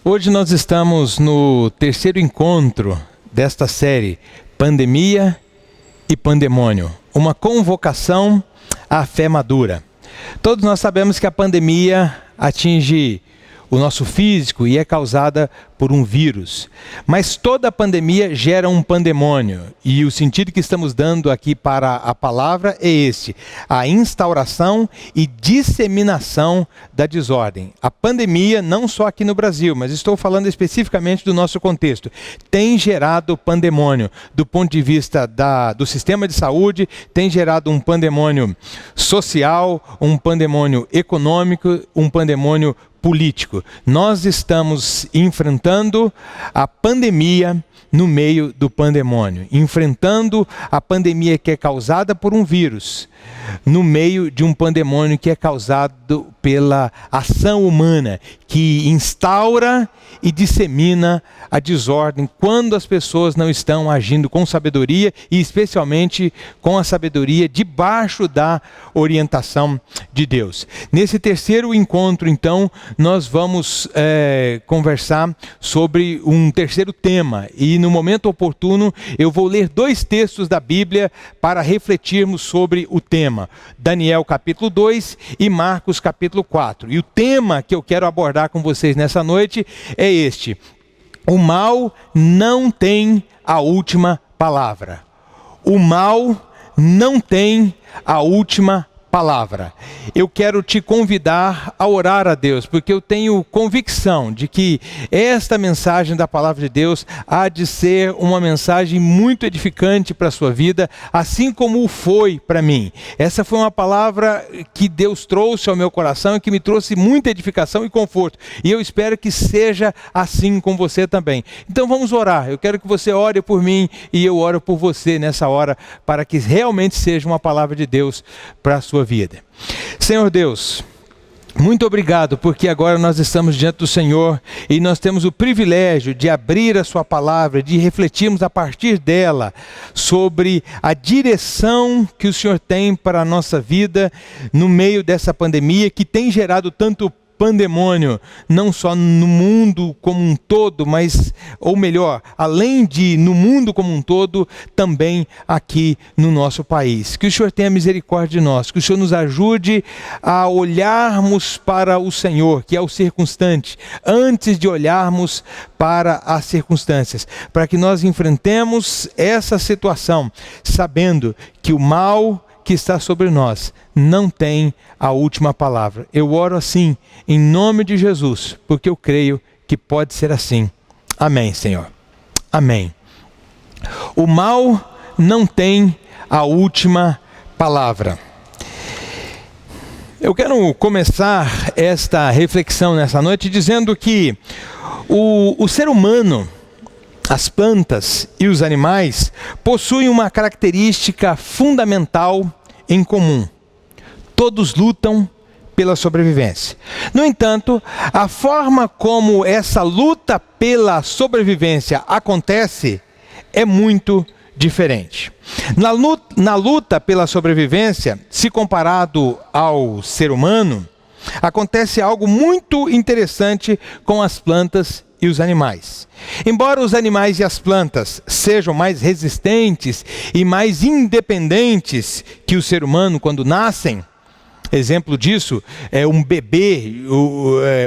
Hoje nós estamos no terceiro encontro desta série, Pandemia e Pandemônio, uma convocação à fé madura. Todos nós sabemos que a pandemia atinge o nosso físico e é causada por um vírus. Mas toda pandemia gera um pandemônio. E o sentido que estamos dando aqui para a palavra é este: a instauração e disseminação da desordem. A pandemia, não só aqui no Brasil, mas estou falando especificamente do nosso contexto, tem gerado pandemônio do ponto de vista do sistema de saúde, tem gerado um pandemônio social, um pandemônio econômico, um pandemônio político. Nós estamos enfrentando a pandemia no meio do pandemônio, enfrentando a pandemia que é causada por um vírus, no meio de um pandemônio que é causado pela ação humana, que instaura e dissemina a desordem quando as pessoas não estão agindo com sabedoria e especialmente com a sabedoria debaixo da orientação de Deus. Nesse terceiro encontro, então, nós vamos conversar sobre um terceiro tema e no momento oportuno eu vou ler 2 textos da Bíblia para refletirmos sobre o tema. Daniel capítulo 2 e Marcos capítulo 4. E o tema que eu quero abordar com vocês nessa noite é este: o mal não tem a última palavra. O mal não tem a última palavra. Eu quero te convidar a orar a Deus, porque eu tenho convicção de que esta mensagem da palavra de Deus há de ser uma mensagem muito edificante para a sua vida, assim como foi para mim. Essa foi uma palavra que Deus trouxe ao meu coração e que me trouxe muita edificação e conforto. E eu espero que seja assim com você também. Então vamos orar. Eu quero que você ore por mim e eu oro por você nessa hora, para que realmente seja uma palavra de Deus para a sua vida. Senhor Deus, muito obrigado, porque agora nós estamos diante do Senhor e nós temos o privilégio de abrir a sua palavra, de refletirmos a partir dela sobre a direção que o Senhor tem para a nossa vida no meio dessa pandemia que tem gerado tanto pandemônio, não só no mundo como um todo, mas, ou melhor, além de no mundo como um todo, também aqui no nosso país. Que o Senhor tenha misericórdia de nós, que o Senhor nos ajude a olharmos para o Senhor, que é o circunstante, antes de olharmos para as circunstâncias, para que nós enfrentemos essa situação, sabendo que o mal que está sobre nós não tem a última palavra. Eu oro assim, em nome de Jesus, porque eu creio que pode ser assim. Amém, Senhor. Amém. O mal não tem a última palavra. Eu quero começar esta reflexão nessa noite dizendo que o ser humano, as plantas e os animais possuem uma característica fundamental em comum. Todos lutam pela sobrevivência. No entanto, a forma como essa luta pela sobrevivência acontece é muito diferente. Na luta pela sobrevivência, se comparado ao ser humano, acontece algo muito interessante com as plantas e os animais. Embora os animais e as plantas sejam mais resistentes e mais independentes que o ser humano quando nascem, exemplo disso é um bebê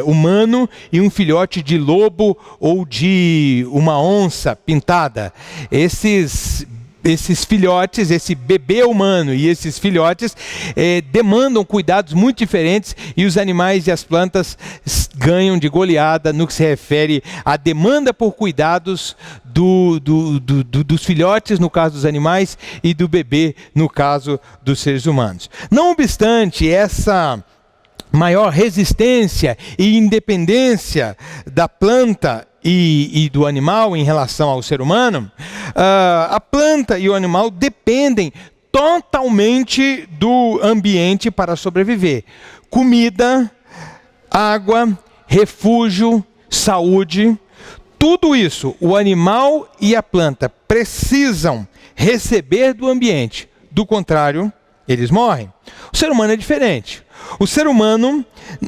humano e um filhote de lobo ou de uma onça pintada. Esses filhotes, esse bebê humano e esses filhotes demandam cuidados muito diferentes e os animais e as plantas ganham de goleada no que se refere à demanda por cuidados dos filhotes, no caso dos animais, e do bebê, no caso dos seres humanos. Não obstante essa maior resistência e independência da planta e do animal em relação ao ser humano, a planta e o animal dependem totalmente do ambiente para sobreviver. Comida, água, refúgio, saúde, tudo isso o animal e a planta precisam receber do ambiente. Do contrário, eles morrem. O ser humano é diferente. O ser humano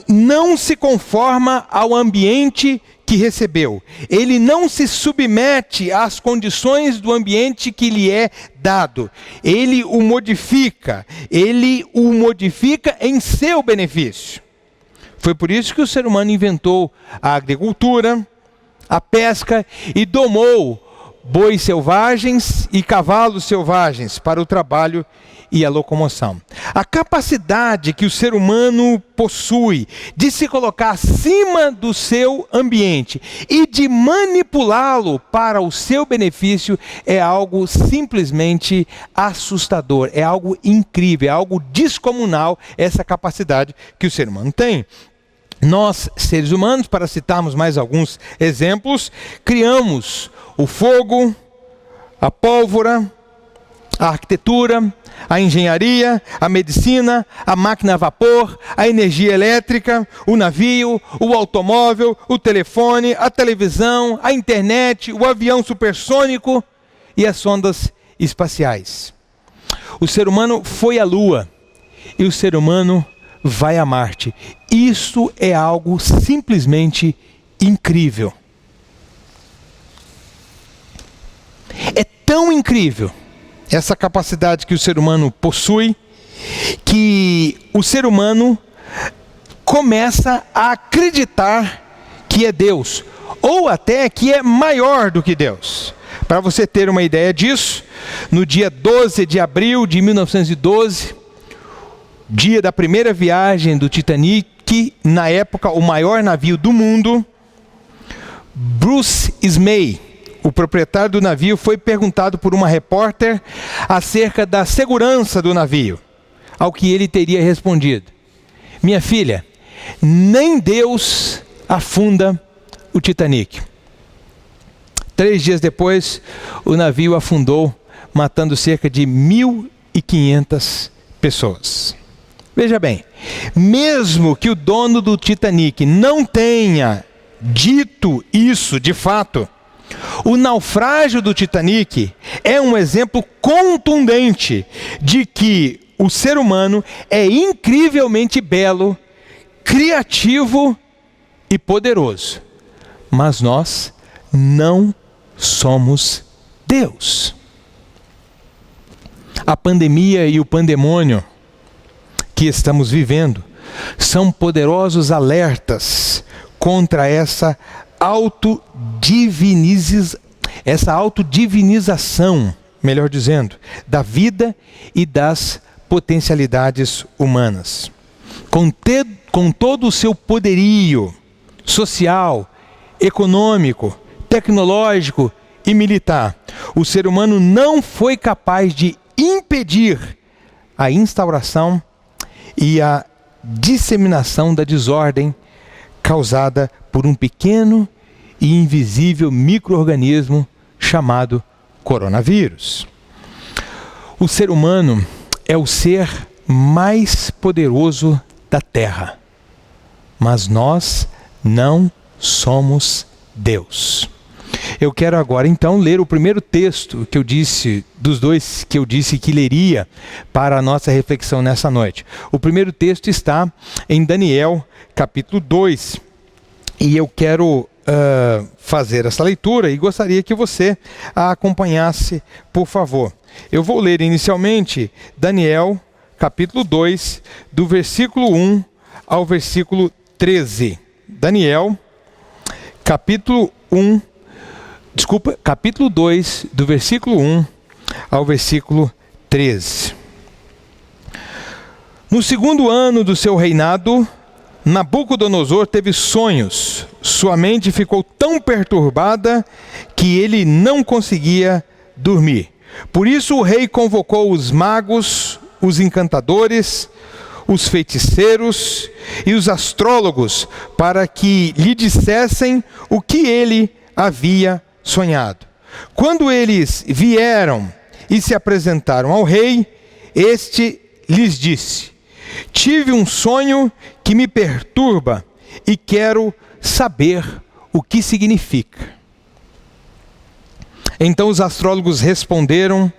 não se conforma ao ambiente que que recebeu. Ele não se submete às condições do ambiente que lhe é dado. Ele o modifica em seu benefício. Foi por isso que o ser humano inventou a agricultura, a pesca e domou bois selvagens e cavalos selvagens para o trabalho e a locomoção. A capacidade que o ser humano possui de se colocar acima do seu ambiente e de manipulá-lo para o seu benefício é algo simplesmente assustador, é algo incrível, é algo descomunal essa capacidade que o ser humano tem. Nós, seres humanos, para citarmos mais alguns exemplos, criamos o fogo, a pólvora, a arquitetura, a engenharia, a medicina, a máquina a vapor, a energia elétrica, o navio, o automóvel, o telefone, a televisão, a internet, o avião supersônico e as sondas espaciais. O ser humano foi à Lua e o ser humano vai a Marte. Isso é algo simplesmente incrível. É tão incrível essa capacidade que o ser humano possui, que o ser humano começa a acreditar que é Deus, ou até que é maior do que Deus. Para você ter uma ideia disso, no dia 12 de abril de 1912, dia da primeira viagem do Titanic, na época o maior navio do mundo, Bruce Ismay, o proprietário do navio, foi perguntado por uma repórter acerca da segurança do navio, ao que ele teria respondido: minha filha, nem Deus afunda o Titanic. 3 dias depois, o navio afundou, matando cerca de 1.500 pessoas. Veja bem, mesmo que o dono do Titanic não tenha dito isso de fato, o naufrágio do Titanic é um exemplo contundente de que o ser humano é incrivelmente belo, criativo e poderoso. Mas nós não somos Deus. A pandemia e o pandemônio que estamos vivendo são poderosos alertas contra essa autodivinização, melhor dizendo, da vida e das potencialidades humanas. Com todo o seu poderio social, econômico, tecnológico e militar, o ser humano não foi capaz de impedir a instauração e a disseminação da desordem causada por um pequeno e invisível micro-organismo chamado coronavírus. O ser humano é o ser mais poderoso da Terra, mas nós não somos Deus. Eu quero agora então ler o primeiro texto que eu disse, dos dois que eu disse que leria para a nossa reflexão nessa noite. O primeiro texto está em Daniel, capítulo 2, e eu quero fazer essa leitura e gostaria que você a acompanhasse, por favor. Eu vou ler inicialmente Daniel, capítulo 2, do versículo 1 ao versículo 13. Daniel, capítulo 2, do versículo 1 ao versículo 13. No segundo ano do seu reinado, Nabucodonosor teve sonhos. Sua mente ficou tão perturbada que ele não conseguia dormir. Por isso o rei convocou os magos, os encantadores, os feiticeiros e os astrólogos para que lhe dissessem o que ele havia sonhado. Quando eles vieram e se apresentaram ao rei, este lhes disse: tive um sonho que me perturba e quero saber o que significa. Então os astrólogos responderam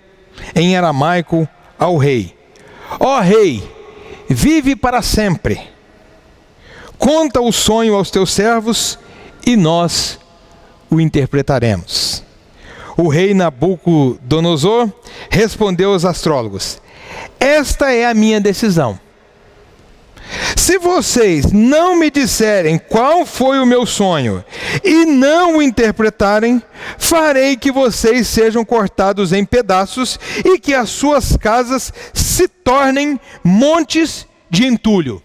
em aramaico ao rei: ó rei, vive para sempre. Conta o sonho aos teus servos e nós o interpretaremos. O rei Nabucodonosor respondeu aos astrólogos: esta é a minha decisão. Se vocês não me disserem qual foi o meu sonho e não o interpretarem, farei que vocês sejam cortados em pedaços e que as suas casas se tornem montes de entulho.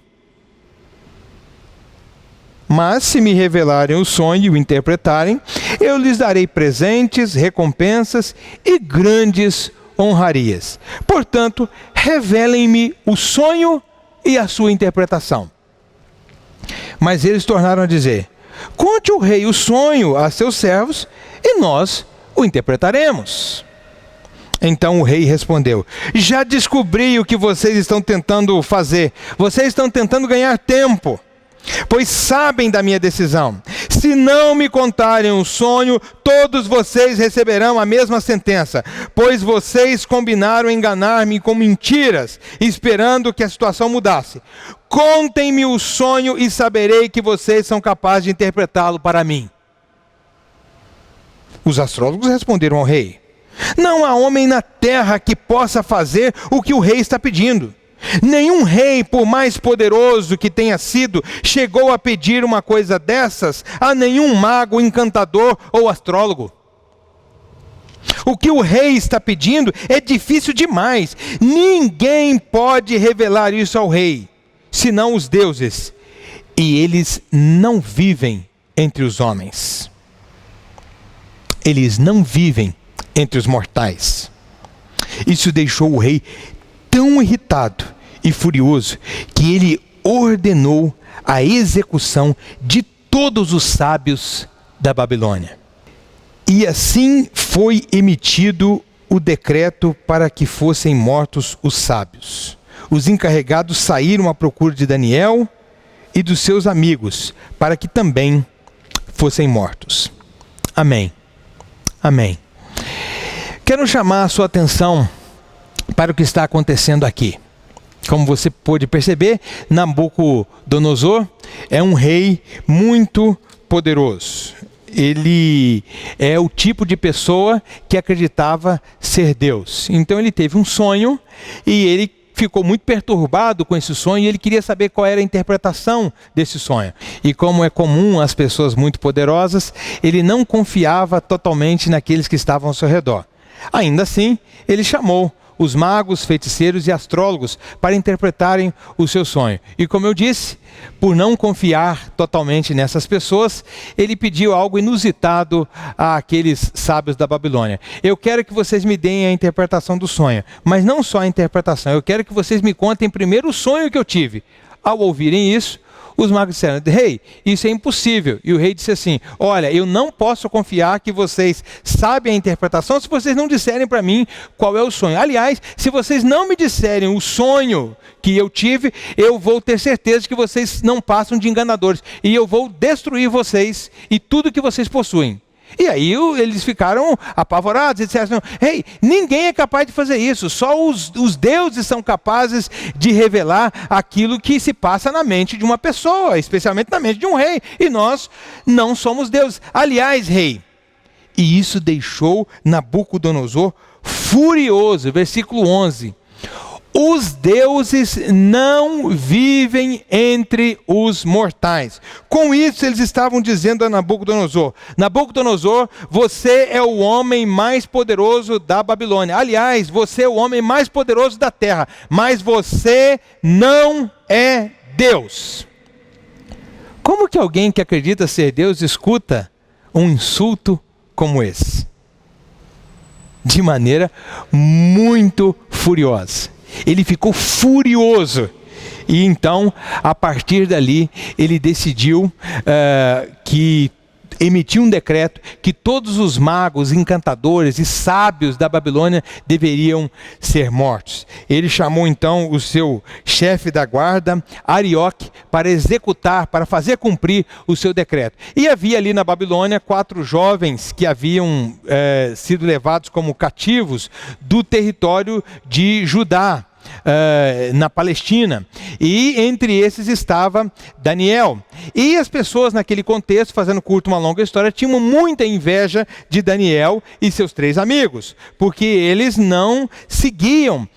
Mas se me revelarem o sonho e o interpretarem, eu lhes darei presentes, recompensas e grandes honrarias. Portanto, revelem-me o sonho e a sua interpretação. Mas eles tornaram a dizer: conte o rei o sonho a seus servos e nós o interpretaremos. Então o rei respondeu: já descobri o que vocês estão tentando fazer. Vocês estão tentando ganhar tempo, pois sabem da minha decisão. Se não me contarem o sonho, todos vocês receberão a mesma sentença, pois vocês combinaram enganar-me com mentiras, esperando que a situação mudasse. Contem-me o sonho e saberei que vocês são capazes de interpretá-lo para mim. Os astrólogos responderam ao rei: não há homem na terra que possa fazer o que o rei está pedindo. Nenhum rei, por mais poderoso que tenha sido, chegou a pedir uma coisa dessas a nenhum mago, encantador ou astrólogo. O que o rei está pedindo é difícil demais. Ninguém pode revelar isso ao rei, senão os deuses. E eles não vivem entre os homens. Eles não vivem entre os mortais. Isso deixou o rei tão irritado e furioso que ele ordenou a execução de todos os sábios da Babilônia. E assim foi emitido o decreto para que fossem mortos os sábios. Os encarregados saíram à procura de Daniel e dos seus amigos, para que também fossem mortos. Amém. Amém. Quero chamar a sua atenção para o que está acontecendo aqui. Como você pôde perceber, Nabucodonosor é um rei muito poderoso. Ele é o tipo de pessoa que acreditava ser Deus. Então ele teve um sonho e ele ficou muito perturbado com esse sonho e ele queria saber qual era a interpretação desse sonho. E como é comum às pessoas muito poderosas, ele não confiava totalmente naqueles que estavam ao seu redor. Ainda assim, ele chamou os magos, feiticeiros e astrólogos para interpretarem o seu sonho. E como eu disse, por não confiar totalmente nessas pessoas, ele pediu algo inusitado àqueles sábios da Babilônia. Eu quero que vocês me deem a interpretação do sonho, mas não só a interpretação, eu quero que vocês me contem primeiro o sonho que eu tive. Ao ouvirem isso, os magos disseram: rei, isso é impossível. E o rei disse assim: olha, eu não posso confiar que vocês sabem a interpretação se vocês não disserem para mim qual é o sonho. Aliás, se vocês não me disserem o sonho que eu tive, eu vou ter certeza que vocês não passam de enganadores. E eu vou destruir vocês e tudo que vocês possuem. E aí eles ficaram apavorados e disseram: rei, ninguém é capaz de fazer isso, só os deuses são capazes de revelar aquilo que se passa na mente de uma pessoa, especialmente na mente de um rei, e nós não somos deuses. Aliás, rei, e isso deixou Nabucodonosor furioso. Versículo 11. Os deuses não vivem entre os mortais. Com isso eles estavam dizendo a Nabucodonosor: Nabucodonosor, você é o homem mais poderoso da Babilônia. Aliás, você é o homem mais poderoso da terra, mas você não é Deus. Como que alguém que acredita ser Deus escuta um insulto como esse? De maneira muito furiosa. Ele ficou furioso e então, a partir dali, ele decidiu emitiu um decreto que todos os magos, encantadores e sábios da Babilônia deveriam ser mortos. Ele chamou então o seu chefe da guarda, Arioque, para executar, para fazer cumprir o seu decreto. E havia ali na Babilônia 4 jovens que haviam sido levados como cativos do território de Judá. na Palestina. E entre esses estava Daniel. E as pessoas naquele contexto, fazendo curto uma longa história, tinham muita inveja de Daniel e seus 3 amigos, porque eles não seguiam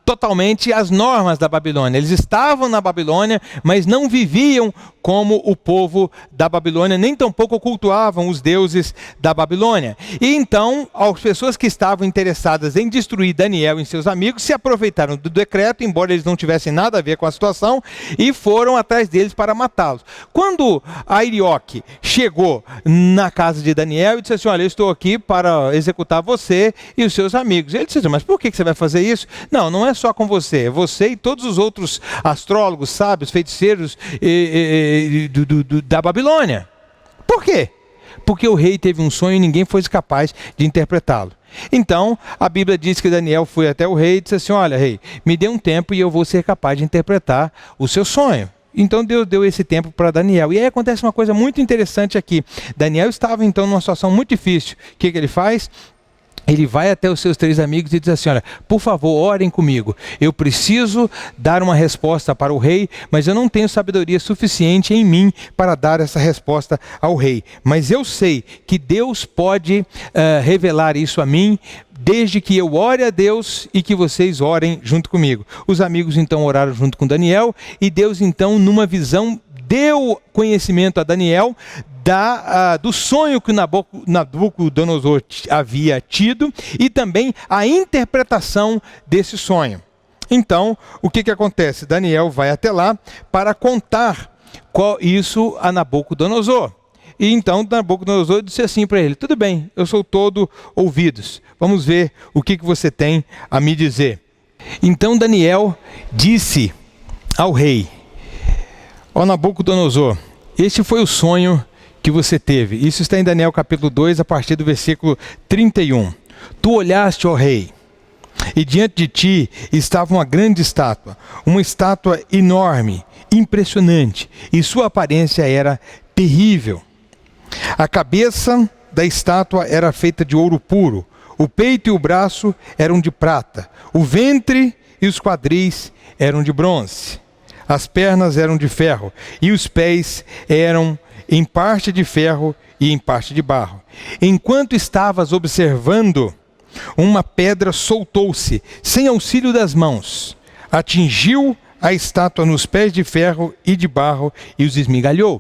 totalmente as normas da Babilônia. Eles estavam na Babilônia, mas não viviam como o povo da Babilônia, nem tampouco cultuavam os deuses da Babilônia. E então, as pessoas que estavam interessadas em destruir Daniel e seus amigos se aproveitaram do decreto, embora eles não tivessem nada a ver com a situação, e foram atrás deles para matá-los. Quando Arioque chegou na casa de Daniel e disse assim: olha, eu estou aqui para executar você e os seus amigos. Ele disse: mas por que você vai fazer isso? Não é só com você, você e todos os outros astrólogos, sábios, feiticeiros da Babilônia. Por quê? Porque o rei teve um sonho e ninguém foi capaz de interpretá-lo. Então, a Bíblia diz que Daniel foi até o rei e disse assim: olha, rei, me dê um tempo e eu vou ser capaz de interpretar o seu sonho. Então Deus deu esse tempo para Daniel. E aí acontece uma coisa muito interessante aqui. Daniel estava então numa situação muito difícil. O que ele faz? Ele vai até os seus 3 amigos e diz assim: olha, por favor, orem comigo. Eu preciso dar uma resposta para o rei, mas eu não tenho sabedoria suficiente em mim para dar essa resposta ao rei. Mas eu sei que Deus pode revelar isso a mim, desde que eu ore a Deus e que vocês orem junto comigo. Os amigos então oraram junto com Daniel, e Deus então, numa visão, deu conhecimento a Daniel do sonho que Nabucodonosor havia tido, e também a interpretação desse sonho. Então, o que acontece? Daniel vai até lá para contar isso a Nabucodonosor. E então Nabucodonosor disse assim para ele: tudo bem, eu sou todo ouvidos. Vamos ver o que você tem a me dizer. Então Daniel disse ao rei: ó Nabucodonosor, este foi o sonho que você teve. Isso está em Daniel capítulo 2, a partir do versículo 31. Tu olhaste, ó rei, e diante de ti estava uma grande estátua, uma estátua enorme, impressionante, e sua aparência era terrível. A cabeça da estátua era feita de ouro puro, o peito e o braço eram de prata, o ventre e os quadris eram de bronze. As pernas eram de ferro, e os pés eram em parte de ferro e em parte de barro. Enquanto estavas observando, uma pedra soltou-se, sem auxílio das mãos, atingiu a estátua nos pés de ferro e de barro e os esmigalhou.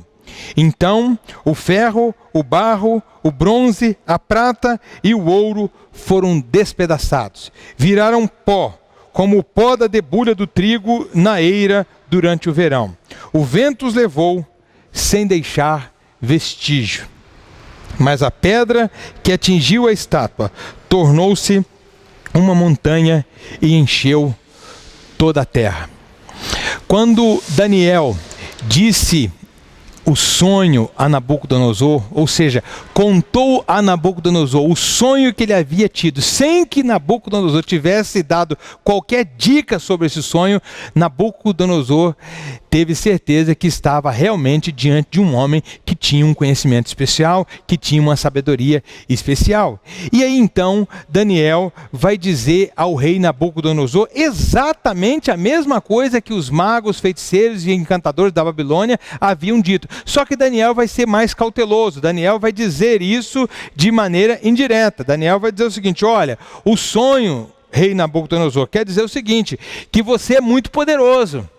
Então o ferro, o barro, o bronze, a prata e o ouro foram despedaçados. Viraram pó, como o pó da debulha do trigo na eira durante o verão. O vento os levou sem deixar vestígio. Mas a pedra que atingiu a estátua tornou-se uma montanha e encheu toda a terra. Quando Daniel disse o sonho a Nabucodonosor, ou seja, contou a Nabucodonosor o sonho que ele havia tido, sem que Nabucodonosor tivesse dado qualquer dica sobre esse sonho, Nabucodonosor teve certeza que estava realmente diante de um homem que tinha um conhecimento especial, que tinha uma sabedoria especial. E aí então Daniel vai dizer ao rei Nabucodonosor exatamente a mesma coisa que os magos, feiticeiros e encantadores da Babilônia haviam dito. Só que Daniel vai ser mais cauteloso. Daniel vai dizer isso de maneira indireta. Daniel vai dizer o seguinte: olha, o sonho, rei Nabucodonosor, quer dizer o seguinte, que você é muito poderoso.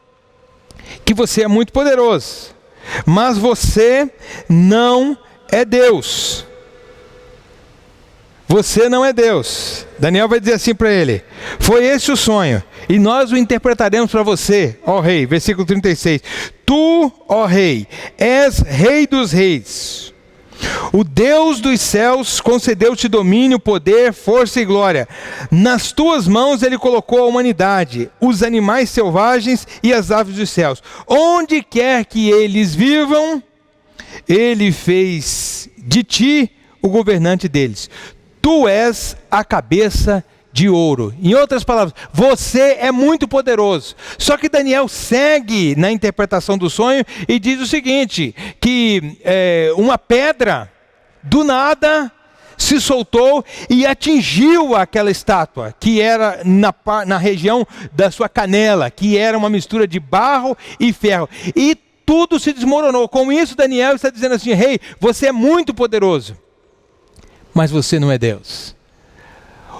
Que você é muito poderoso, mas você não é Deus. Você não é Deus. Daniel vai dizer assim para ele: foi esse o sonho, e nós o interpretaremos para você, ó rei. Versículo 36. Tu, ó rei, és rei dos reis. O Deus dos céus concedeu-te domínio, poder, força e glória. Nas tuas mãos ele colocou a humanidade, os animais selvagens e as aves dos céus. Onde quer que eles vivam, ele fez de ti o governante deles. Tu és a cabeça de ouro. Em outras palavras, você é muito poderoso. Só que Daniel segue na interpretação do sonho e diz o seguinte, que uma pedra do nada se soltou e atingiu aquela estátua, que era na região da sua canela, que era uma mistura de barro e ferro. E tudo se desmoronou. Com isso, Daniel está dizendo assim: rei, você é muito poderoso, mas você não é Deus.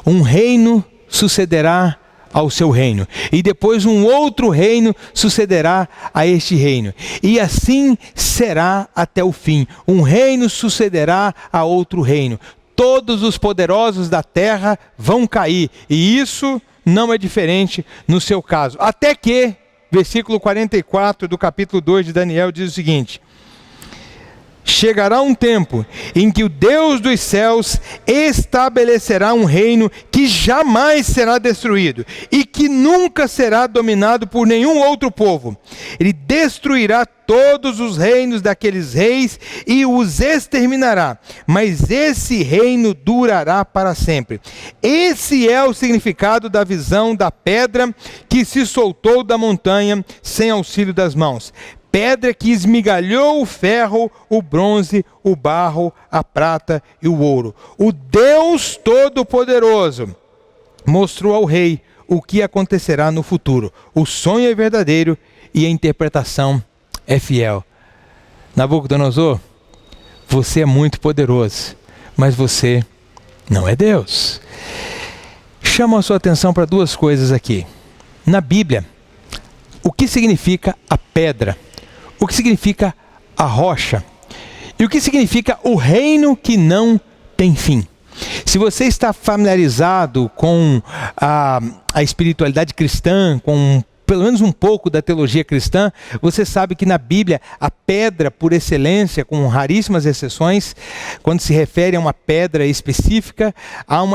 Um reino sucederá ao seu reino, e depois um outro reino sucederá a este reino, e assim será até o fim. Um reino sucederá a outro reino. Todos os poderosos da terra vão cair, e isso não é diferente no seu caso. Até que, versículo 44 do capítulo 2 de Daniel diz o seguinte: chegará um tempo em que o Deus dos céus estabelecerá um reino que jamais será destruído e que nunca será dominado por nenhum outro povo. Ele destruirá todos os reinos daqueles reis e os exterminará, mas esse reino durará para sempre. Esse é o significado da visão da pedra que se soltou da montanha sem auxílio das mãos. Pedra que esmigalhou o ferro, o bronze, o barro, a prata e o ouro. O Deus Todo-Poderoso mostrou ao rei o que acontecerá no futuro. O sonho é verdadeiro e a interpretação é fiel. Nabucodonosor, você é muito poderoso, mas você não é Deus. Chamo a sua atenção para duas coisas aqui. Na Bíblia, o que significa a pedra? O que significa a rocha? E o que significa o reino que não tem fim? Se você está familiarizado com a espiritualidade cristã, com pelo menos um pouco da teologia cristã, você sabe que na Bíblia a pedra por excelência, com raríssimas exceções, quando se refere a uma pedra específica,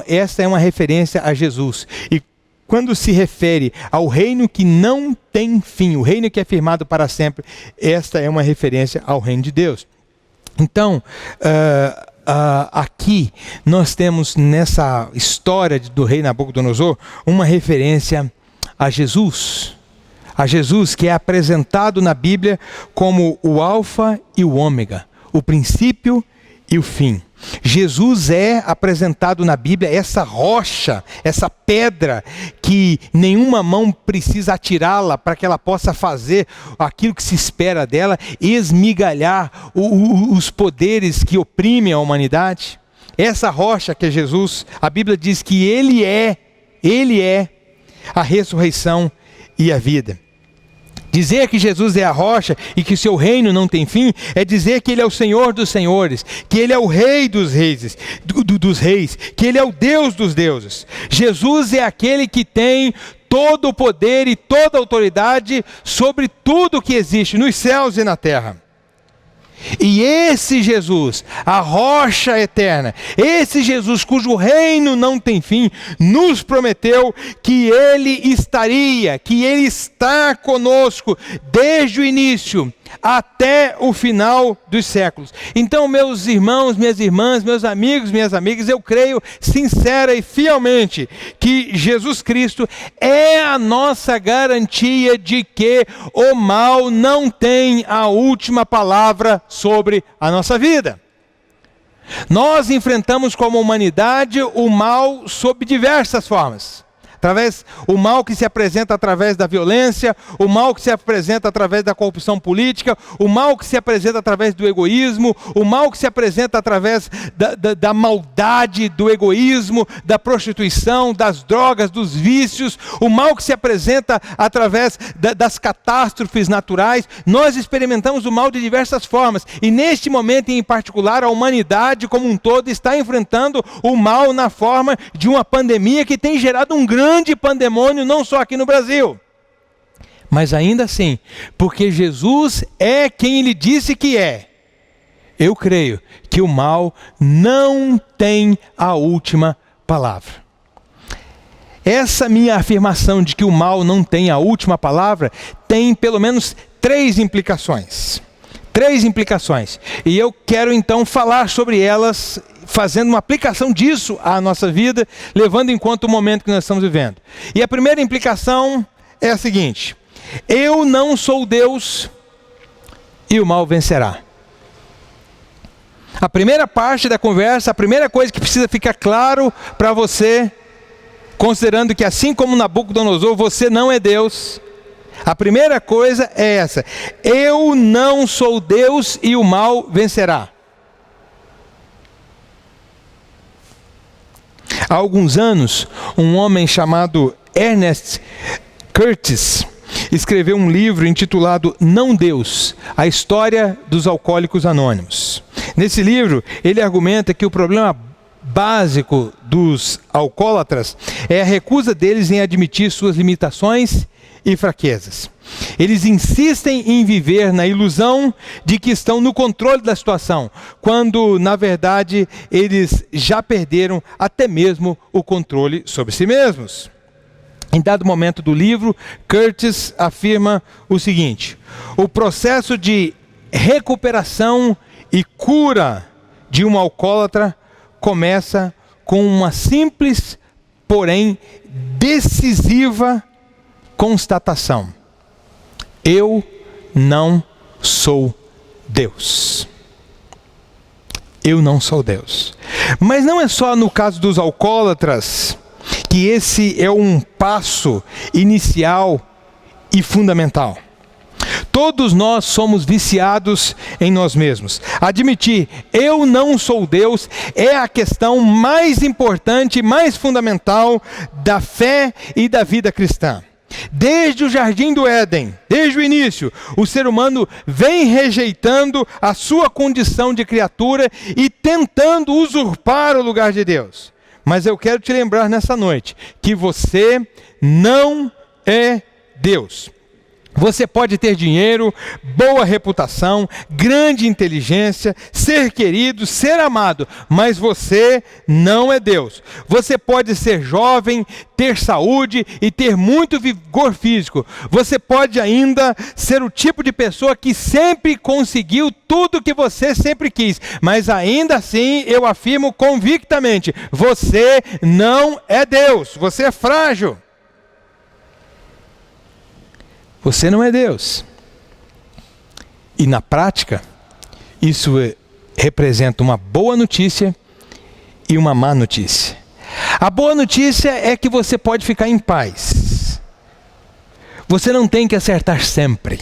esta é uma referência a Jesus. E quando se refere ao reino que não tem fim, o reino que é firmado para sempre, esta é uma referência ao reino de Deus. Então, aqui nós temos nessa história do rei Nabucodonosor uma referência a Jesus. A Jesus que é apresentado na Bíblia como o alfa e o ômega, o princípio e o fim. Jesus é apresentado na Bíblia, essa rocha, essa pedra que nenhuma mão precisa atirá-la para que ela possa fazer aquilo que se espera dela, esmigalhar os poderes que oprimem a humanidade. Essa rocha que é Jesus, a Bíblia diz que Ele é a ressurreição e a vida. Dizer que Jesus é a rocha e que seu reino não tem fim é dizer que Ele é o Senhor dos senhores, que Ele é o Rei dos reis, dos reis, que Ele é o Deus dos deuses. Jesus é aquele que tem todo o poder e toda a autoridade sobre tudo que existe nos céus e na terra. E esse Jesus, a rocha eterna, esse Jesus cujo reino não tem fim, nos prometeu que Ele estaria, que Ele está conosco desde o início até o final dos séculos. Então, meus irmãos, minhas irmãs, meus amigos, minhas amigas, eu creio sincera e fielmente que Jesus Cristo é a nossa garantia de que o mal não tem a última palavra sobre a nossa vida. Nós enfrentamos como humanidade o mal sob diversas formas. O mal que se apresenta através da violência, o mal que se apresenta através da corrupção política, o mal que se apresenta através do egoísmo, o mal que se apresenta através da maldade, do egoísmo, da prostituição, das drogas, dos vícios, o mal que se apresenta através das catástrofes naturais. Nós experimentamos o mal de diversas formas, e neste momento em particular a humanidade como um todo está enfrentando o mal na forma de uma pandemia que tem gerado um grande pandemônio, não só aqui no Brasil. Mas ainda assim, porque Jesus é quem Ele disse que é, eu creio que o mal não tem a última palavra. Essa minha afirmação de que o mal não tem a última palavra tem pelo menos três implicações. E eu quero então falar sobre elas, fazendo uma aplicação disso à nossa vida, levando em conta o momento que nós estamos vivendo. E a primeira implicação é a seguinte: eu não sou Deus e o mal vencerá. A primeira parte da conversa, a primeira coisa que precisa ficar claro para você, considerando que assim como Nabucodonosor, você não é Deus. A primeira coisa é essa: eu não sou Deus e o mal vencerá. Há alguns anos, um homem chamado Ernest Curtis escreveu um livro intitulado Não Deus, a história dos alcoólicos anônimos. Nesse livro, ele argumenta que o problema básico dos alcoólatras é a recusa deles em admitir suas limitações e fraquezas. Eles insistem em viver na ilusão de que estão no controle da situação, quando, na verdade, eles já perderam até mesmo o controle sobre si mesmos. Em dado momento do livro, Curtis afirma o seguinte: o processo de recuperação e cura de um alcoólatra começa com uma simples, porém decisiva constatação: eu não sou Deus. Eu não sou Deus. Mas não é só no caso dos alcoólatras que esse é um passo inicial e fundamental. Todos nós somos viciados em nós mesmos. Admitir eu não sou Deus é a questão mais importante, mais fundamental da fé e da vida cristã. Desde o jardim do Éden, desde o início, o ser humano vem rejeitando a sua condição de criatura e tentando usurpar o lugar de Deus. Mas eu quero te lembrar nessa noite que você não é Deus. Você pode ter dinheiro, boa reputação, grande inteligência, ser querido, ser amado, mas você não é Deus. Você pode ser jovem, ter saúde e ter muito vigor físico. Você pode ainda ser o tipo de pessoa que sempre conseguiu tudo que você sempre quis, mas ainda assim eu afirmo convictamente, você não é Deus, você é frágil. Você não é Deus. E na prática, isso representa uma boa notícia e uma má notícia. A boa notícia é que você pode ficar em paz. Você não tem que acertar sempre.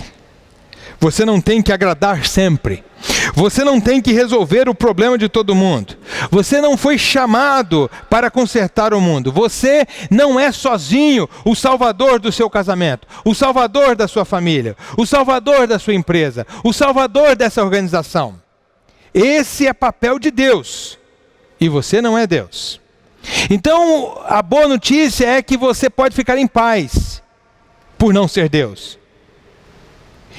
Você não tem que agradar sempre. Você não tem que resolver o problema de todo mundo. Você não foi chamado para consertar o mundo. Você não é sozinho o salvador do seu casamento, o salvador da sua família, o salvador da sua empresa, o salvador dessa organização. Esse é papel de Deus e você não é Deus. Então, a boa notícia é que você pode ficar em paz por não ser Deus.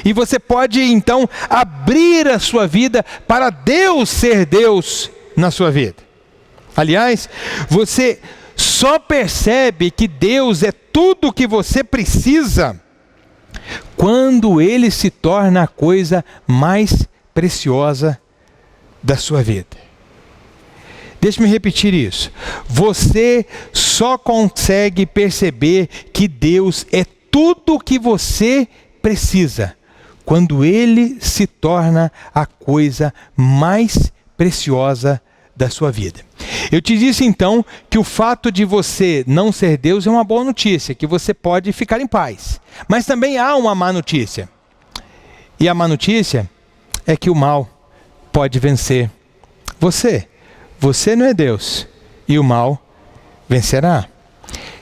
E você pode, então, abrir a sua vida para Deus ser Deus na sua vida. Aliás, você só percebe que Deus é tudo o que você precisa quando Ele se torna a coisa mais preciosa da sua vida. Deixe-me repetir isso. Você só consegue perceber que Deus é tudo o que você precisa quando Ele se torna a coisa mais preciosa da sua vida. Eu te disse então que o fato de você não ser Deus é uma boa notícia, que você pode ficar em paz. Mas também há uma má notícia. E a má notícia é que o mal pode vencer você. Você não é Deus e o mal vencerá.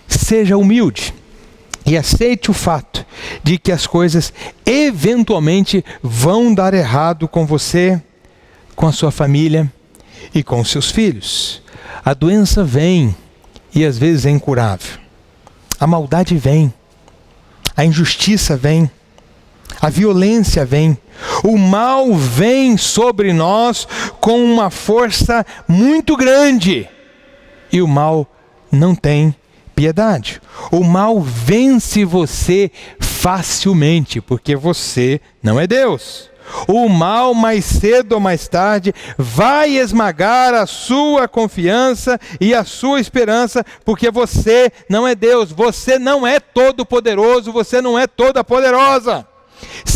Seja humilde e aceite o fato de que as coisas eventualmente vão dar errado com você, com a sua família e com os seus filhos. A doença vem e às vezes é incurável. A maldade vem, a injustiça vem, a violência vem, o mal vem sobre nós com uma força muito grande e o mal não tem piedade. O mal vence você facilmente, porque você não é Deus. O mal, mais cedo ou mais tarde, vai esmagar a sua confiança e a sua esperança, porque você não é Deus, você não é todo poderoso, você não é toda poderosa.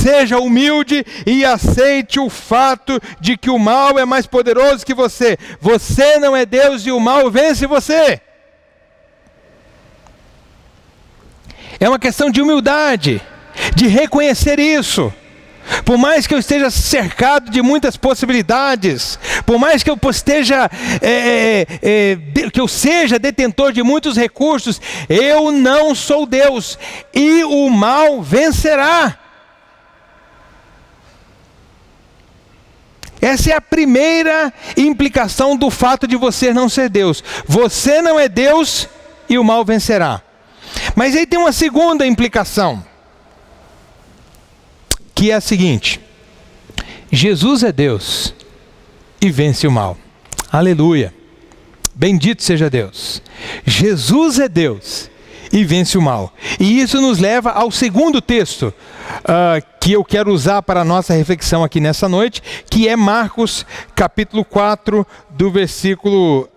Seja humilde e aceite o fato de que o mal é mais poderoso que você. Você não é Deus e o mal vence você. É uma questão de humildade, de reconhecer isso. Por mais que eu esteja cercado de muitas possibilidades, por mais que eu esteja, que eu seja detentor de muitos recursos, eu não sou Deus e o mal vencerá. Essa é a primeira implicação do fato de você não ser Deus. Você não é Deus e o mal vencerá. Mas aí tem uma segunda implicação, que é a seguinte: Jesus é Deus e vence o mal. Aleluia! Bendito seja Deus. Jesus é Deus e vence o mal. E isso nos leva ao segundo texto que eu quero usar para a nossa reflexão aqui nessa noite, que é Marcos capítulo 4, do versículo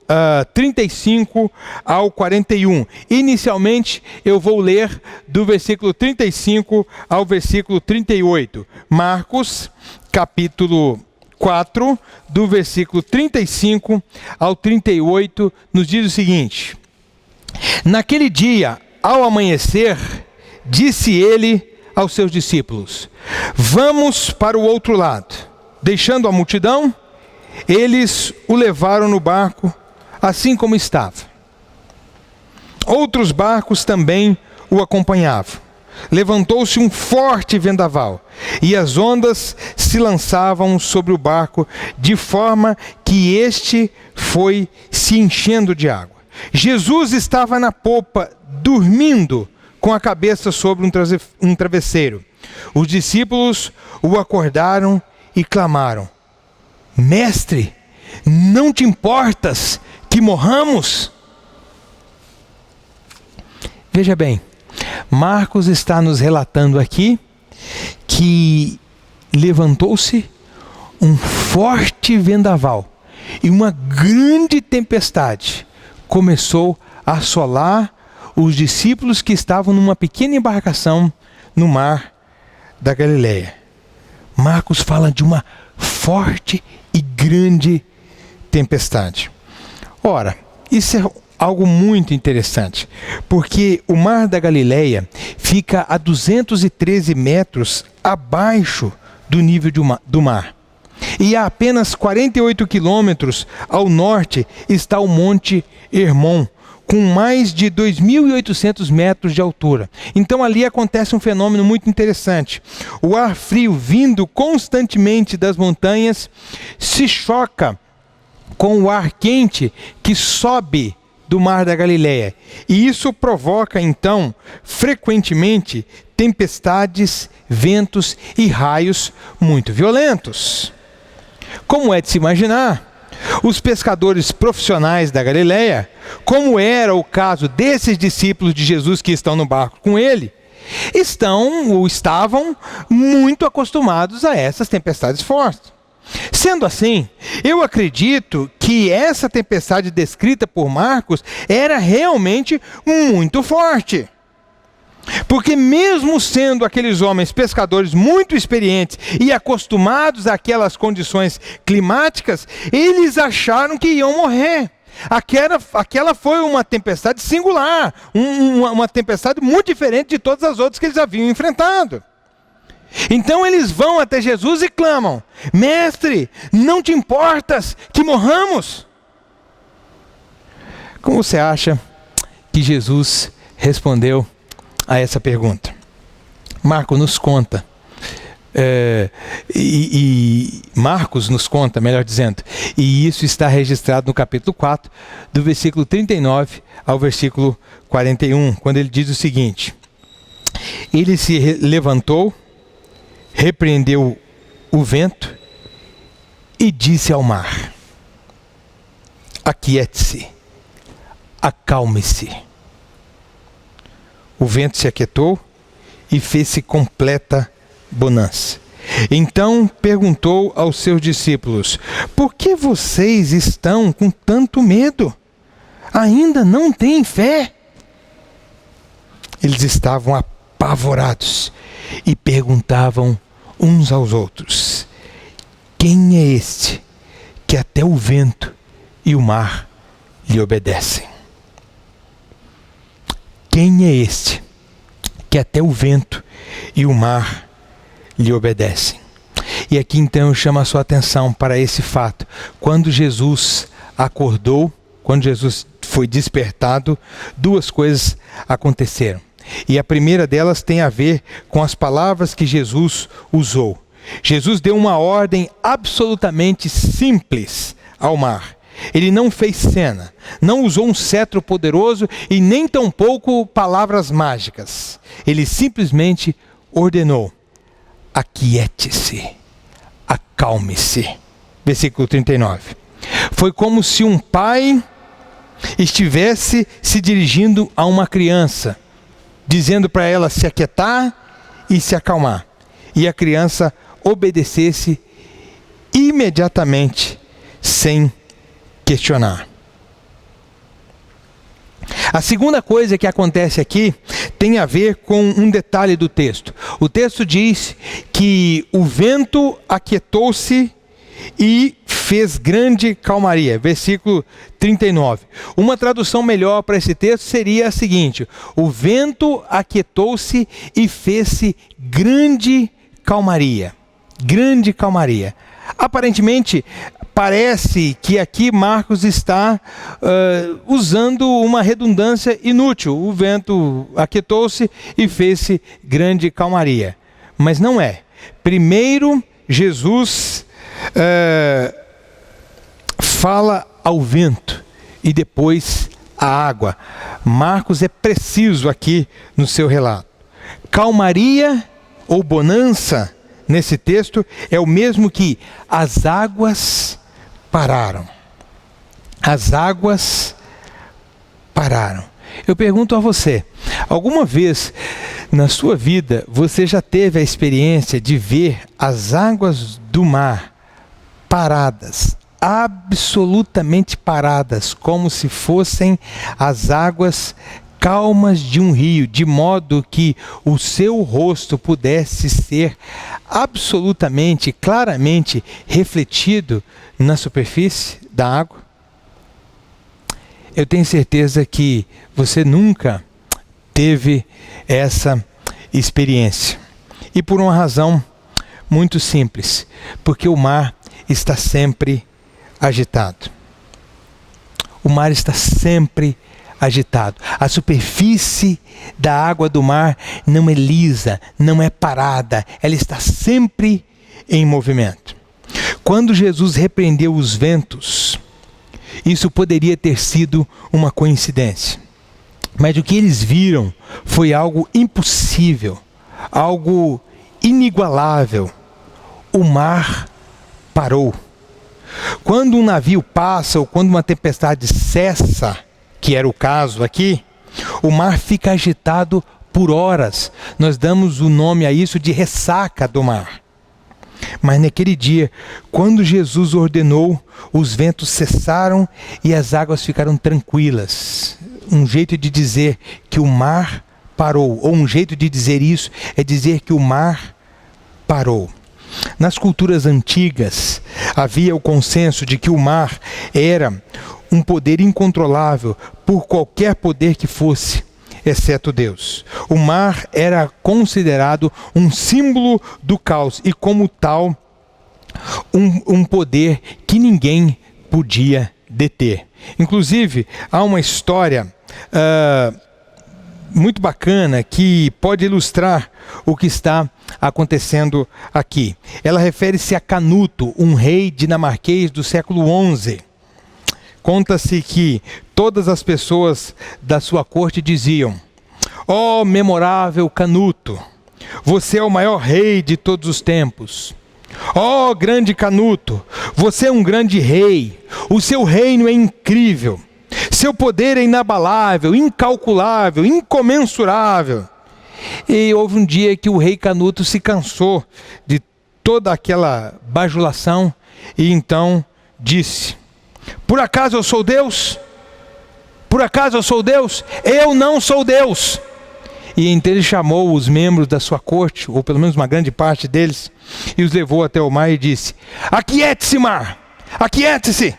35 ao 41. Inicialmente eu vou ler do versículo 35 ao versículo 38. Marcos capítulo 4, do versículo 35 ao 38, nos diz o seguinte: Naquele dia, ao amanhecer, disse ele aos seus discípulos: Vamos para o outro lado. Deixando a multidão, eles o levaram no barco, assim como estava. Outros barcos também o acompanhavam. Levantou-se um forte vendaval, e as ondas se lançavam sobre o barco, de forma que este foi se enchendo de água. Jesus estava na popa, dormindo, com a cabeça sobre um travesseiro. Os discípulos o acordaram e clamaram: Mestre, não te importas que morramos? Veja bem, Marcos está nos relatando aqui que levantou-se um forte vendaval e uma grande tempestade começou a assolar os discípulos que estavam numa pequena embarcação no mar da Galileia. Marcos fala de uma forte e grande tempestade. Ora, isso é algo muito interessante, porque o mar da Galileia fica a 213 metros abaixo do nível do mar. E a apenas 48 quilômetros ao norte está o Monte Hermon, com mais de 2.800 metros de altura. Então ali acontece um fenômeno muito interessante. O ar frio vindo constantemente das montanhas se choca com o ar quente que sobe do mar da Galileia. E isso provoca, então, frequentemente, tempestades, ventos e raios muito violentos. Como é de se imaginar, os pescadores profissionais da Galileia, como era o caso desses discípulos de Jesus que estão no barco com ele, estavam muito acostumados a essas tempestades fortes. Sendo assim, eu acredito que essa tempestade descrita por Marcos era realmente muito forte. Porque mesmo sendo aqueles homens pescadores muito experientes e acostumados àquelas condições climáticas, eles acharam que iam morrer. Aquela foi uma tempestade singular, uma tempestade muito diferente de todas as outras que eles haviam enfrentado. Então eles vão até Jesus e clamam: Mestre, não te importas que morramos? Como você acha que Jesus respondeu a essa pergunta? Marcos nos conta, Marcos nos conta, melhor dizendo, e isso está registrado no capítulo 4, do versículo 39 ao versículo 41, quando ele diz o seguinte: Ele se levantou, repreendeu o vento e disse ao mar: Aquiete-se, acalme-se. O vento se aquietou e fez-se completa bonança. Então perguntou aos seus discípulos: Por que vocês estão com tanto medo? Ainda não têm fé? Eles estavam apavorados e perguntavam uns aos outros: quem é este que até o vento e o mar lhe obedecem? Quem é este que até o vento e o mar lhe obedecem? E aqui então eu chamo a sua atenção para esse fato. Quando Jesus acordou, quando Jesus foi despertado, duas coisas aconteceram. E a primeira delas tem a ver com as palavras que Jesus usou. Jesus deu uma ordem absolutamente simples ao mar. Ele não fez cena, não usou um cetro poderoso e nem tampouco palavras mágicas. Ele simplesmente ordenou: aquiete-se, acalme-se. Versículo 39. Foi como se um pai estivesse se dirigindo a uma criança, dizendo para ela se aquietar e se acalmar. E a criança obedecesse imediatamente, sem questionar. A segunda coisa que acontece aqui tem a ver com um detalhe do texto. O texto diz que o vento aquietou-se e fez grande calmaria. Versículo 39. Uma tradução melhor para esse texto seria a seguinte: o vento aquietou-se e fez-se grande calmaria. Grande calmaria. Aparentemente, parece que aqui Marcos está usando uma redundância inútil. O vento aquietou-se e fez-se grande calmaria. Mas não é. Primeiro, Jesus fala ao vento e depois à água. Marcos é preciso aqui no seu relato. Calmaria ou bonança nesse texto é o mesmo que as águas pararam. As águas pararam. Eu pergunto a você: alguma vez na sua vida você já teve a experiência de ver as águas do mar paradas, absolutamente paradas, como se fossem as águas calmas de um rio, de modo que o seu rosto pudesse ser absolutamente, claramente refletido na superfície da água? Eu tenho certeza que você nunca teve essa experiência. E por uma razão muito simples: porque o mar está sempre agitado. O mar está sempre agitado. A superfície da água do mar não é lisa, não é parada, ela está sempre em movimento. Quando Jesus repreendeu os ventos, isso poderia ter sido uma coincidência. Mas o que eles viram foi algo impossível, algo inigualável. O mar parou. Quando um navio passa ou quando uma tempestade cessa, que era o caso aqui, o mar fica agitado por horas. Nós damos o nome a isso de ressaca do mar. Mas naquele dia, quando Jesus ordenou, os ventos cessaram e as águas ficaram tranquilas. Um jeito de dizer que o mar parou, ou um jeito de dizer isso é dizer que o mar parou. Nas culturas antigas, havia o consenso de que o mar era um poder incontrolável por qualquer poder que fosse, exceto Deus. O mar era considerado um símbolo do caos e, como tal, um poder que ninguém podia deter. Inclusive, há uma história muito bacana que pode ilustrar o que está acontecendo aqui. Ela refere-se a Canuto, um rei dinamarquês do século XI. Conta-se que todas as pessoas da sua corte diziam: ó memorável Canuto, você é o maior rei de todos os tempos. Ó grande Canuto, você é um grande rei, o seu reino é incrível, seu poder é inabalável, incalculável, incomensurável. E houve um dia que o rei Canuto se cansou de toda aquela bajulação e então disse: por acaso eu sou Deus? Por acaso eu sou Deus? Eu não sou Deus. E então ele chamou os membros da sua corte, ou pelo menos uma grande parte deles, e os levou até o mar e disse: aquiete-se, mar, aquiete-se!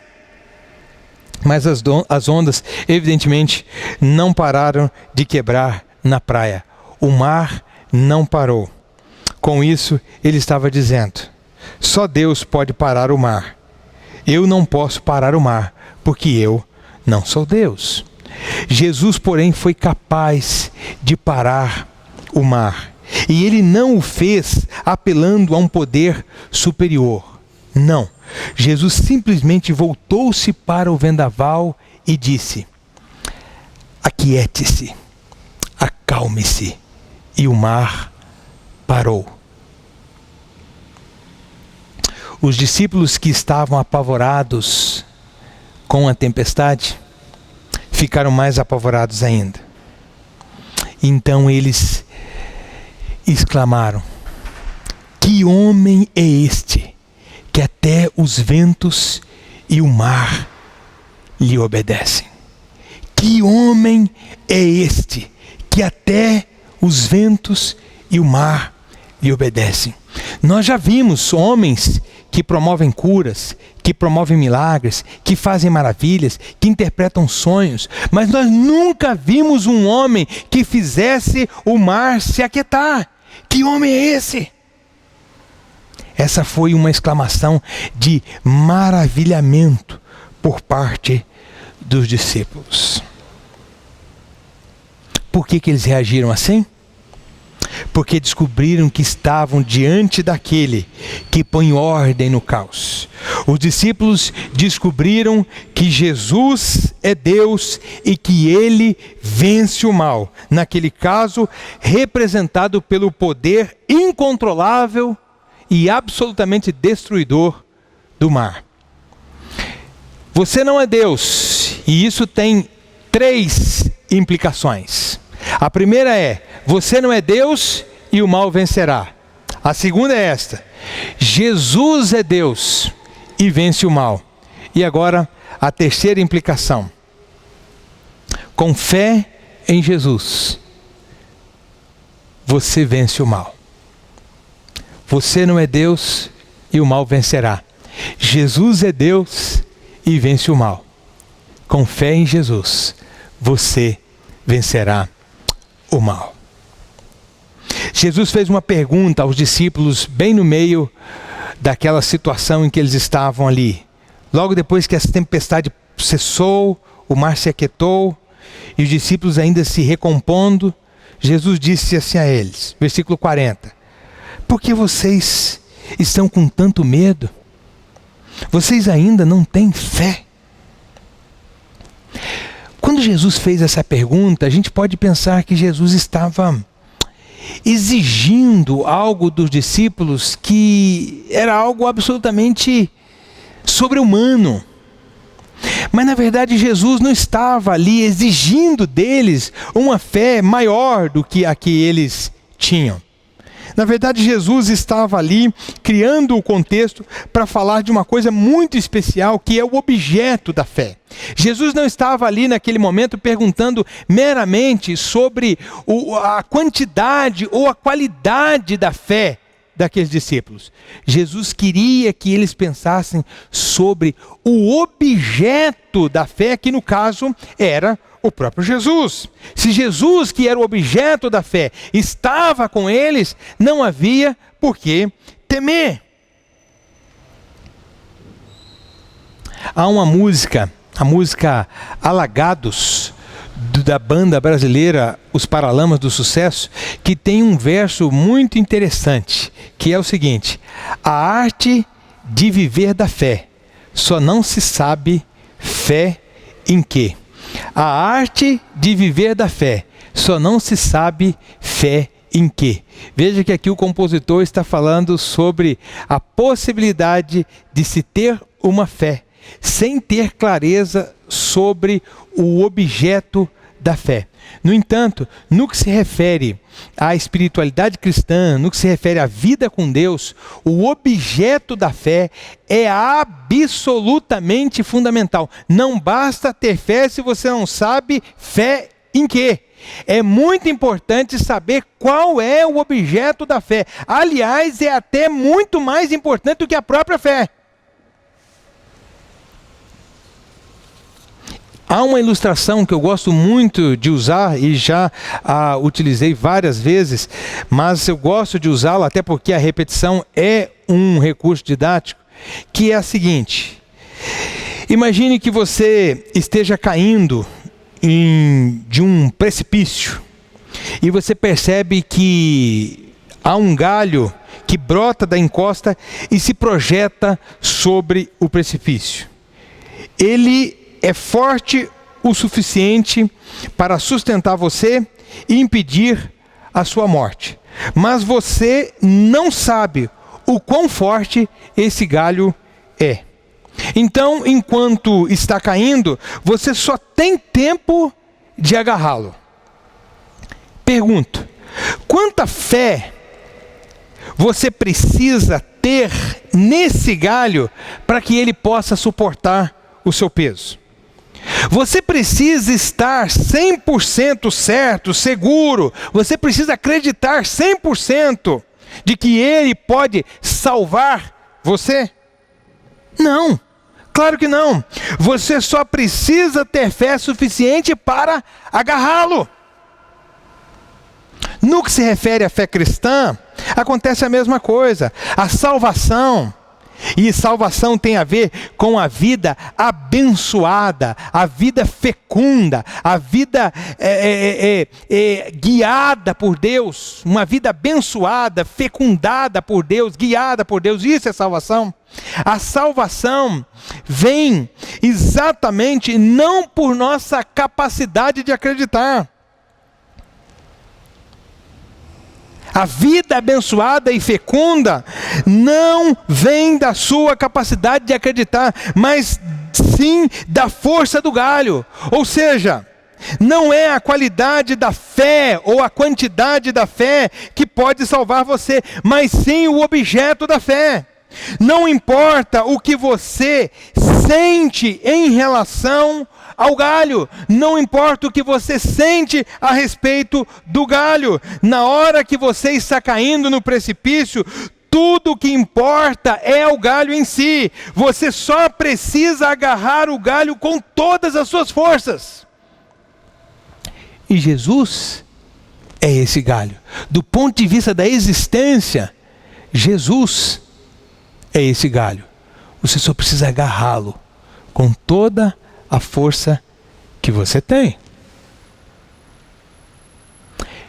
Mas as ondas, evidentemente, não pararam de quebrar na praia. O mar não parou. Com isso, ele estava dizendo: só Deus pode parar o mar. Eu não posso parar o mar, porque eu não sou Deus. Jesus, porém, foi capaz de parar o mar. E ele não o fez apelando a um poder superior. Não. Jesus simplesmente voltou-se para o vendaval e disse: aquiete-se, acalme-se. E o mar parou. Os discípulos que estavam apavorados com a tempestade ficaram mais apavorados ainda. Então eles exclamaram: que homem é este, que até os ventos e o mar lhe obedecem? Que homem é este, que até os ventos e o mar lhe obedecem? Nós já vimos homens que promovem curas, que promovem milagres, que fazem maravilhas, que interpretam sonhos, mas nós nunca vimos um homem que fizesse o mar se aquietar. Que homem é esse? Essa foi uma exclamação de maravilhamento por parte dos discípulos. Por que eles reagiram assim? Porque descobriram que estavam diante daquele que põe ordem no caos. Os discípulos descobriram que Jesus é Deus e que ele vence o mal. Naquele caso, representado pelo poder incontrolável e absolutamente destruidor do mar. Você não é Deus, e isso tem 3 implicações. A primeira é: você não é Deus e o mal vencerá. A segunda é esta: Jesus é Deus e vence o mal. E agora, a terceira implicação: com fé em Jesus, você vence o mal. Você não é Deus e o mal vencerá. Jesus é Deus e vence o mal. Com fé em Jesus, você vencerá o mal. Jesus fez uma pergunta aos discípulos bem no meio daquela situação em que eles estavam ali. Logo depois que essa tempestade cessou, o mar se aquietou e os discípulos ainda se recompondo, Jesus disse assim a eles, versículo 40: por que vocês estão com tanto medo? Vocês ainda não têm fé? Quando Jesus fez essa pergunta, a gente pode pensar que Jesus estava exigindo algo dos discípulos que era algo absolutamente sobre-humano. Mas na verdade Jesus não estava ali exigindo deles uma fé maior do que a que eles tinham. Na verdade, Jesus estava ali criando o contexto para falar de uma coisa muito especial, que é o objeto da fé. Jesus não estava ali naquele momento perguntando meramente sobre a quantidade ou a qualidade da fé daqueles discípulos. Jesus queria que eles pensassem sobre o objeto da fé, que no caso era o próprio Jesus. Se Jesus, que era o objeto da fé, estava com eles, não havia por que temer. Há uma música, a música Alagados, da banda brasileira Os Paralamas do Sucesso, que tem um verso muito interessante, que é o seguinte: a arte de viver da fé, só não se sabe fé em quê? A arte de viver da fé, só não se sabe fé em quê? Veja que aqui o compositor está falando sobre a possibilidade de se ter uma fé, sem ter clareza sobre o objeto da fé. No entanto, no que se refere à espiritualidade cristã, no que se refere à vida com Deus, o objeto da fé é absolutamente fundamental. Não basta ter fé se você não sabe fé em quê? é muito importante saber qual é o objeto da fé. Aliás, é até muito mais importante do que a própria fé. Há uma ilustração que eu gosto muito de usar e já utilizei várias vezes, mas eu gosto de usá-la até porque a repetição é um recurso didático, que é a seguinte: imagine que você esteja caindo de um precipício e você percebe que há um galho que brota da encosta e se projeta sobre o precipício. Ele é forte o suficiente para sustentar você e impedir a sua morte. Mas você não sabe o quão forte esse galho é. Então, enquanto está caindo, você só tem tempo de agarrá-lo. Pergunto: quanta fé você precisa ter nesse galho para que ele possa suportar o seu peso? Você precisa estar 100% certo, seguro. Você precisa acreditar 100% de que ele pode salvar você? Não, claro que não. Você só precisa ter fé suficiente para agarrá-lo. No que se refere à fé cristã, acontece a mesma coisa. A salvação. E salvação tem a ver com a vida abençoada, a vida fecunda, a vida guiada por Deus, uma vida abençoada, fecundada por Deus, guiada por Deus. Isso é salvação. A salvação vem exatamente não por nossa capacidade de acreditar. A vida abençoada e fecunda não vem da sua capacidade de acreditar, mas sim da força do galho. Ou seja, não é a qualidade da fé ou a quantidade da fé que pode salvar você, mas sim o objeto da fé. Não importa o que você sente em relação ao galho, não importa o que você sente a respeito do galho. Na hora que você está caindo no precipício, tudo o que importa é o galho em si. Você só precisa agarrar o galho com todas as suas forças. E Jesus é esse galho. Do ponto de vista da existência, Jesus é esse galho. Você só precisa agarrá-lo com toda a força que você tem.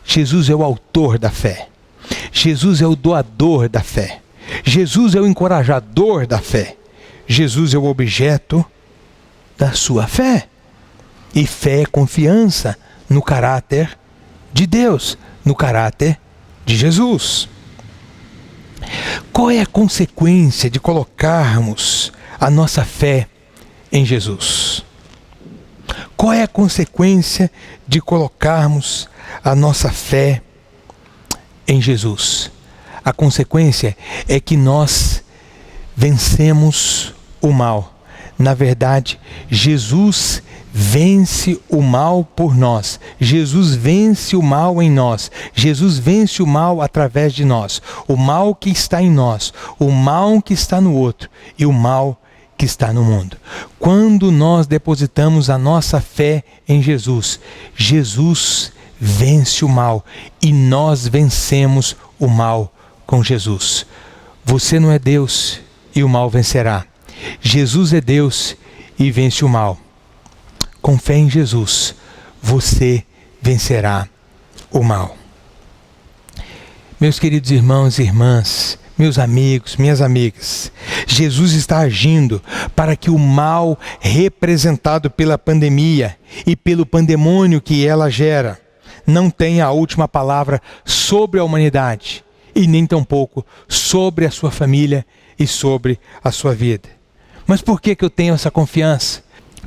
Jesus é o autor da fé. Jesus é o doador da fé. Jesus é o encorajador da fé. Jesus é o objeto da sua fé. E fé é confiança no caráter de Deus, no caráter de Jesus. Qual é a consequência de colocarmos a nossa fé em Jesus? Qual é a consequência de colocarmos a nossa fé em Jesus? A consequência é que nós vencemos o mal. Na verdade, Jesus vence o mal por nós. Jesus vence o mal em nós. Jesus vence o mal através de nós. O mal que está em nós, o mal que está no outro e o mal que está no mundo. Quando nós depositamos a nossa fé em Jesus, Jesus vence o mal e nós vencemos o mal com Jesus. Você não é Deus e o mal vencerá. Jesus é Deus e vence o mal. Com fé em Jesus, você vencerá o mal. Meus queridos irmãos e irmãs, meus amigos, minhas amigas, Jesus está agindo para que o mal representado pela pandemia e pelo pandemônio que ela gera não tenha a última palavra sobre a humanidade e nem tampouco sobre a sua família e sobre a sua vida. Mas por que eu tenho essa confiança?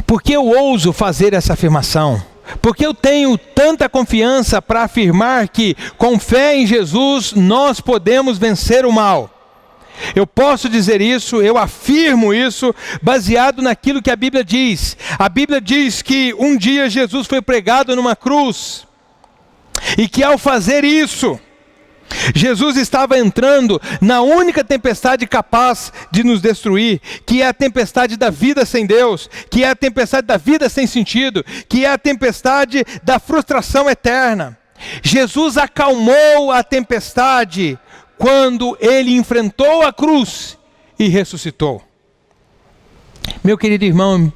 Por que eu ouso fazer essa afirmação? Porque eu tenho tanta confiança para afirmar que, com fé em Jesus, nós podemos vencer o mal. Eu posso dizer isso, eu afirmo isso, baseado naquilo que a Bíblia diz. A Bíblia diz que um dia Jesus foi pregado numa cruz. E que ao fazer isso, Jesus estava entrando na única tempestade capaz de nos destruir, que é a tempestade da vida sem Deus, que é a tempestade da vida sem sentido, que é a tempestade da frustração eterna. Jesus acalmou a tempestade quando ele enfrentou a cruz e ressuscitou. Meu querido irmão,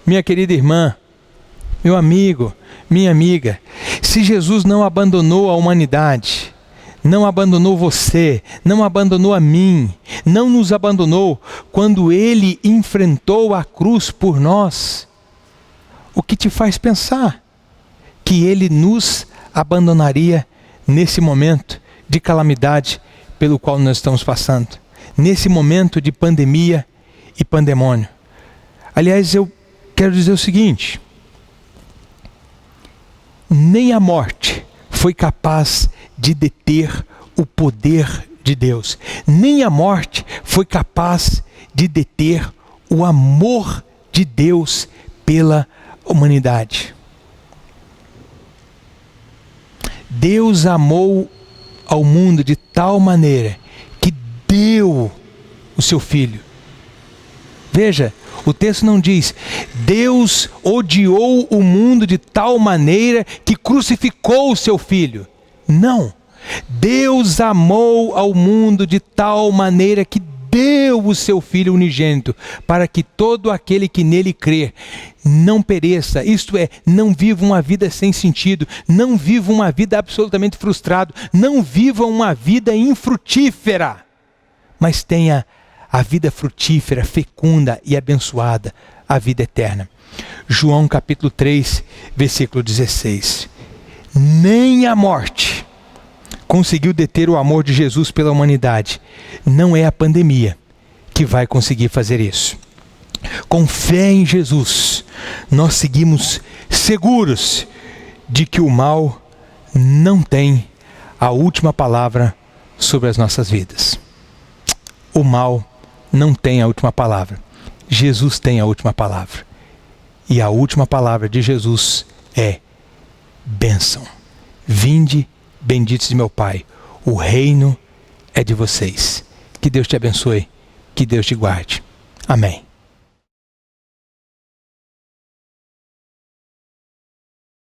minha querida irmã, meu amigo, minha amiga, se Jesus não abandonou a humanidade, não abandonou você, não abandonou a mim, não nos abandonou quando ele enfrentou a cruz por nós, o que te faz pensar que ele nos abandonaria nesse momento de calamidade pelo qual nós estamos passando, nesse momento de pandemia e pandemônio? Aliás, eu quero dizer o seguinte: nem a morte foi capaz de deter o poder de Deus. Nem a morte foi capaz de deter o amor de Deus pela humanidade. Deus amou ao mundo de tal maneira que deu o seu Filho. Veja, o texto não diz: Deus odiou o mundo de tal maneira que crucificou o seu Filho. Não. Deus amou ao mundo de tal maneira que deu o seu Filho unigênito, para que todo aquele que nele crer não pereça, isto é, não viva uma vida sem sentido, não viva uma vida absolutamente frustrado, não viva uma vida infrutífera, mas tenha a vida frutífera, fecunda e abençoada, a vida eterna. João capítulo 3, versículo 16. Nem a morte conseguiu deter o amor de Jesus pela humanidade. Não é a pandemia que vai conseguir fazer isso. Com fé em Jesus, nós seguimos seguros de que o mal não tem a última palavra sobre as nossas vidas. O mal não tem a última palavra. Jesus tem a última palavra. E a última palavra de Jesus é bênção. Vinde, benditos de meu Pai, o reino é de vocês. Que Deus te abençoe, que Deus te guarde. Amém.